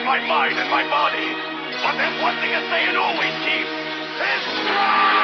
in my mind and my body. But there's one thing that they always keep. It's strong!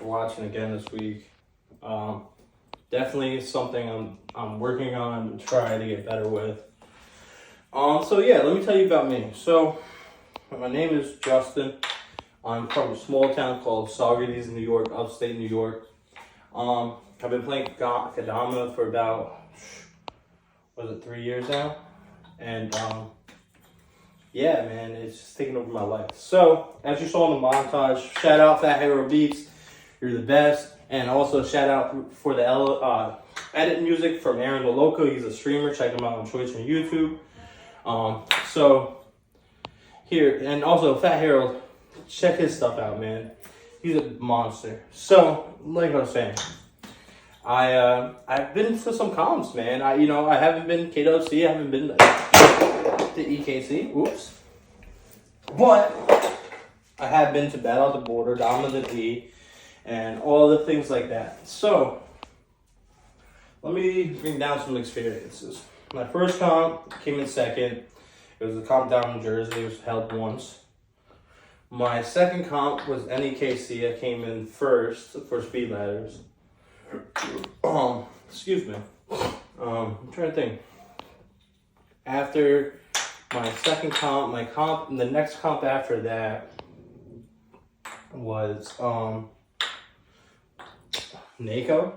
Watching again this week. Definitely something I'm working on to try to get better with. So yeah, let me tell you about me. So my name is Justin. I'm from a small town called Saugerties, New York, upstate New York. I've been playing Kendama for about 3 years now, and yeah, man, it's just taking over my life. So as you saw in the montage, shout out Fat Hero Beats. You're the best. And also shout out for the edit music from Aarontheloco. He's a streamer. Check him out on Twitch and YouTube. So here, and also Fat Harold, check his stuff out, man. He's a monster. So like I was saying, I've been to some comps, man. I haven't been KWC, I haven't been to EKC. Oops. But I have been to Battle at the Border, Dominant D, and all the things like that. So let me bring down some experiences. My first comp came in second. It was a comp down in Jersey. It was held once. My second comp was NEKC. I came in first for speed ladders. Excuse me. I'm trying to think. After my second comp, the next comp after that was NACO.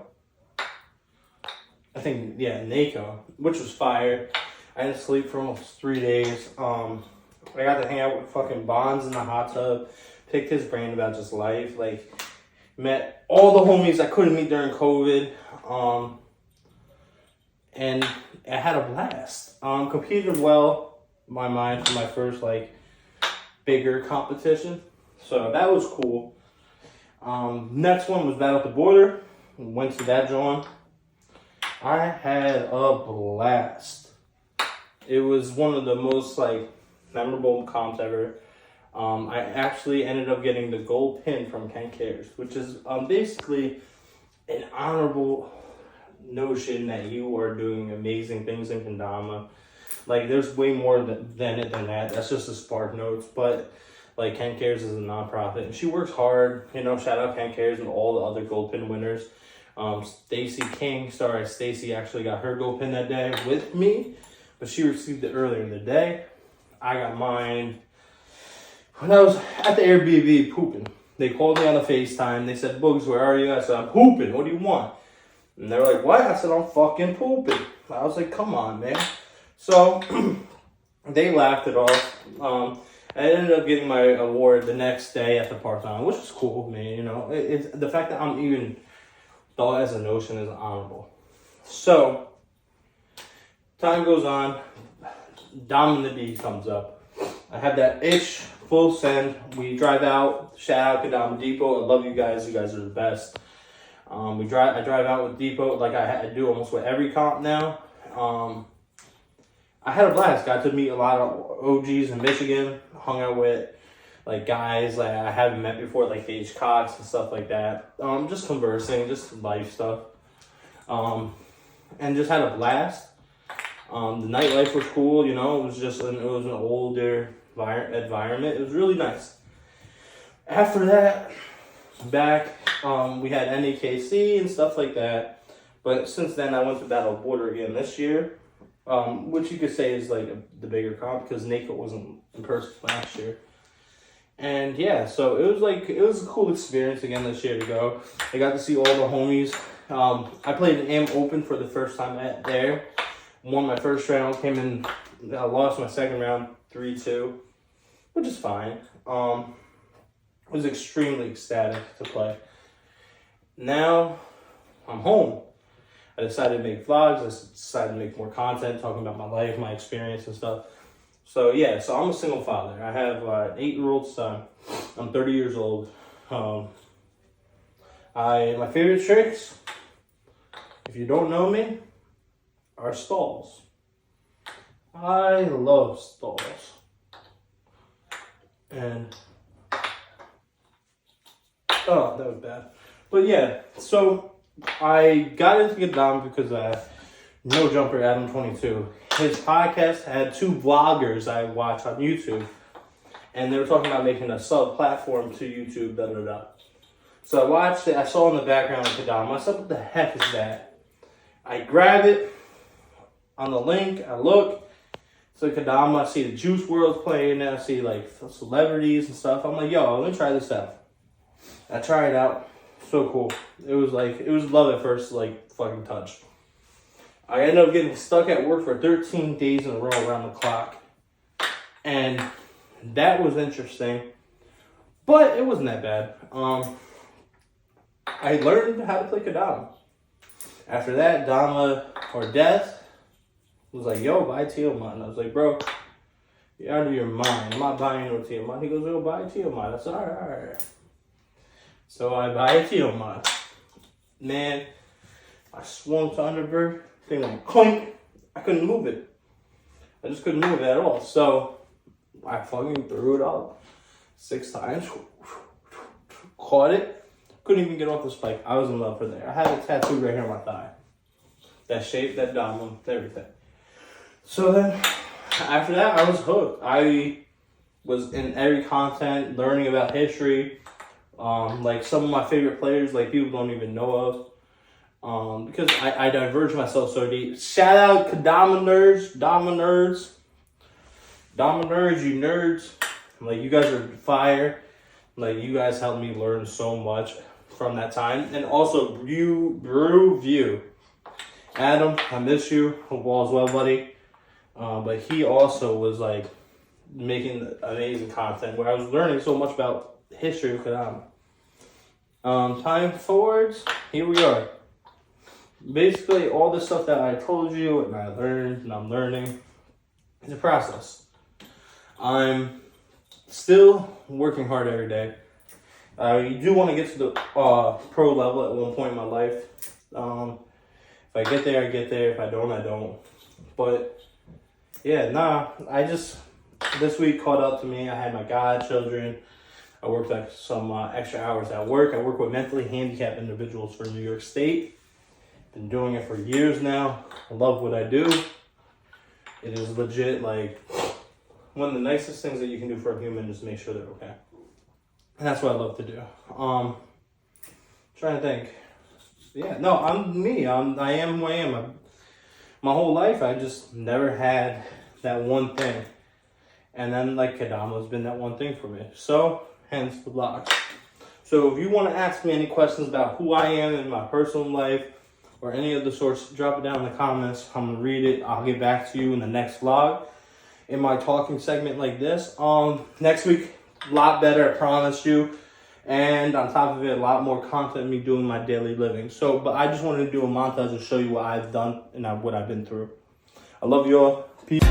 I think, yeah, NACO, which was fire. I didn't sleep for almost 3 days. I got to hang out with fucking Bonds in the hot tub, picked his brain about just life, like, met all the homies I couldn't meet during COVID, and I had a blast. Competed well, in my mind, for my first, like, bigger competition, so that was cool. Next one was Battle at the Border. Went to that joint. I had a blast. It was one of the most like memorable comps ever. I actually ended up getting the gold pin from Ken Cares, which is basically an honorable notion that you are doing amazing things in Kendama. Like there's way more than that. That's just the spark notes, but like Ken Cares is a nonprofit and she works hard. Shout out Ken Cares and all the other gold pin winners. Stacy actually got her gold pin that day with me, but she received it earlier in the day. I got mine when I was at the Airbnb pooping. They called me on a FaceTime. They said, "Boogs, where are you?" I said, "I'm pooping. What do you want?" And they were like, "What?" I said, "I'm fucking pooping." I was like, "Come on, man." So they laughed it off. I ended up getting my award the next day at the part-time, which was cool, man. It's the fact that I'm even thought as a notion is honorable. So time goes on. Dominant D comes up. I have that itch, full send. We drive out. Shout out Kendama Depot. I love you guys. You guys are the best. I drive out with Depot like I do almost with every comp now. I had a blast. Got to meet a lot of OGs in Michigan. Hung out with like guys like I haven't met before, like Gage Cox and stuff like that. Just conversing, just life stuff. And just had a blast. The nightlife was cool. It was an older environment. It was really nice. After that, back, we had NEKC and stuff like that. But since then, I went to Battle Border again this year. Which you could say is like the bigger comp because NACO wasn't in person last year. And yeah, so it was a cool experience again this year to go. I got to see all the homies. I played an AM Open for the first time there. won my first round, came in, I lost my second round 3-2, which is fine. I was extremely ecstatic to play. Now I'm home. I decided to make vlogs. I decided to make more content talking about my life, my experience and stuff. So yeah, so I'm a single father. I have an 8-year-old son. I'm 30 years old. My favorite tricks, if you don't know me, are stalls. I love stalls. And oh, that was bad. But yeah, so I got into Kendama because No Jumper Adam 22. His podcast had 2 vloggers I watched on YouTube, and they were talking about making a sub-platform to YouTube, So I watched it. I saw in the background of Kendama. I said, what the heck is that? I grab it on the link. I look. So Kendama, I see the Juice WRLD's playing it. I see like celebrities and stuff. I'm like, yo, let me try this out. I tried it out. So cool. It was love at first, like, fucking touch. I ended up getting stuck at work for 13 days in a row around the clock. And that was interesting. But it wasn't that bad. I learned how to play Kendama. After that, Dama or Death was like, yo, buy Tiamat. And I was like, bro, you're out of your mind. I'm not buying no Tiamat. He goes, yo, buy Tiamat. I said, all right. So I buy a Tiamat. Man, I swung to Underberg. Thing went clink. I couldn't move it. I just couldn't move it at all. So I fucking threw it up 6 times. Caught it. Couldn't even get off the spike. I was in love for that. I had it tattooed right here on my thigh. That shape, that diamond, everything. So then, after that, I was hooked. I was in every content, learning about history. Like some of my favorite players, like people don't even know of. Because I diverge myself so deep. Shout out Kendama nerds, Dama nerds. Dama nerds, you nerds. Like, you guys are fire. Like, you guys helped me learn so much from that time. And also, Brew View. Adam, I miss you. Hope all's well, buddy. But he also was, like, making amazing content where I was learning so much about history of Kendama. Time forwards, here we are. Basically, all the stuff that I told you and I learned and I'm learning is a process. I'm still working hard every day. I do want to get to the pro level at one point in my life. If I get there, I get there. If I don't, I don't. But yeah, this week caught up to me. I had my godchildren. I worked like some extra hours at work. I work with mentally handicapped individuals for New York State. Been doing it for years now. I love what I do. It is legit, like, one of the nicest things that you can do for a human is make sure they're okay. And that's what I love to do. Trying to think. Yeah, no, I'm me. I am who I am. My whole life, I just never had that one thing. And then, like, Kendama has been that one thing for me. So, hence the vlog. So, if you want to ask me any questions about who I am in my personal life, or any of the sorts, drop it down in the comments. I'm going to read it. I'll get back to you in the next vlog. In my talking segment like this. Next week, a lot better, I promise you. And on top of it, a lot more content of me doing my daily living. So, but I just wanted to do a montage to show you what I've done and what I've been through. I love you all. Peace.